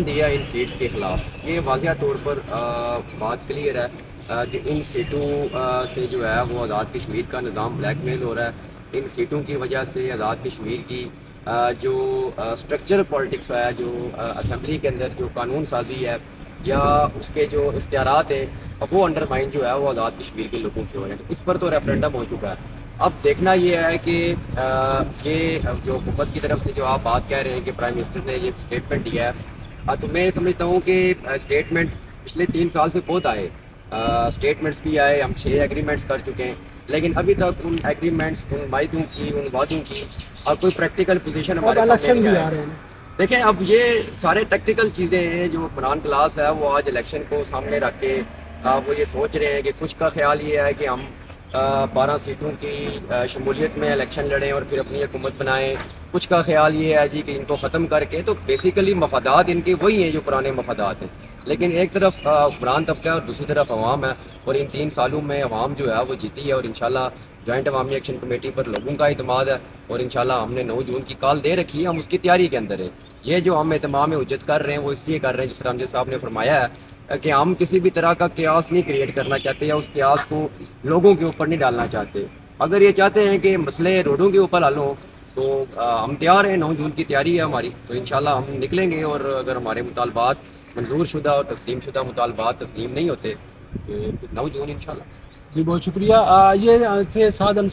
دیا ان سیٹس کے خلاف، یہ واضح طور پر بات کلیئر ہے کہ ان سیٹوں سے جو ہے وہ آزاد کشمیر کا نظام بلیک میل ہو رہا ہے۔ ان سیٹوں کی وجہ سے آزاد کشمیر کی جو اسٹرکچر پالیٹکس ہے، جو اسمبلی کے اندر جو قانون سازی ہے یا اس کے جو اختیارات ہیں، وہ انڈرمائن جو ہے وہ آزاد کشمیر کے لوگوں کے ہو رہے ہیں۔ اس پر تو ریفرینڈم ہو چکا ہے۔ اب دیکھنا یہ ہے کہ یہ جو حکومت کی طرف سے جو آپ بات کہہ رہے ہیں کہ پرائم منسٹر نے یہ اسٹیٹمنٹ دیا ہے، تو میں سمجھتا ہوں کہ اسٹیٹمنٹ پچھلے 3 سال سے بہت آئے، اسٹیٹمنٹس بھی آئے، ہم 6 ایگریمنٹس کر چکے ہیں، لیکن ابھی تک ان ایگریمنٹس، ان معاہدوں کی، ان وعدوں کی اور کوئی پریکٹیکل پوزیشن ہمارے سامنے نہیں آیا ہے۔ دیکھیں اب یہ سارے ٹیکٹیکل چیزیں ہیں جو حکمران کلاس ہے وہ آج الیکشن کو سامنے رکھ کے وہ یہ سوچ رہے ہیں کہ کچھ کا خیال یہ ہے کہ ہم 12 سیٹوں کی شمولیت میں الیکشن لڑیں اور پھر اپنی حکومت بنائیں، کچھ کا خیال یہ ہے جی کہ ان کو ختم کر کے، تو بیسیکلی مفادات ان کے وہی ہیں جو پرانے مفادات ہیں، لیکن ایک طرف حکمران طبقہ ہے اور دوسری طرف عوام ہے، اور ان 3 سالوں میں عوام جو ہے وہ جیتی ہے، اور انشاءاللہ جوائنٹ عوامی ایکشن کمیٹی پر لوگوں کا اعتماد ہے، اور انشاءاللہ ہم نے 9 جون کی کال دے رکھی ہے، ہم اس کی تیاری کے اندر ہیں۔ یہ جو ہم اہتمام حجت کر رہے ہیں وہ اس لیے کر رہے ہیں، جس طرح امجد صاحب نے فرمایا ہے کہ ہم کسی بھی طرح کا قیاس نہیں کریٹ کرنا چاہتے یا اس قیاس کو لوگوں کے اوپر نہیں ڈالنا چاہتے۔ اگر یہ چاہتے ہیں کہ مسئلے روڈوں کے اوپر حل ہوں تو ہم تیار ہیں، 9 جون کی تیاری ہے ہماری، تو انشاءاللہ ہم نکلیں گے، اور اگر ہمارے مطالبات منظور شدہ اور تسلیم شدہ مطالبات تسلیم نہیں ہوتے تو 9 جون انشاءاللہ۔ جی بہت شکریہ۔ یہ سے سعد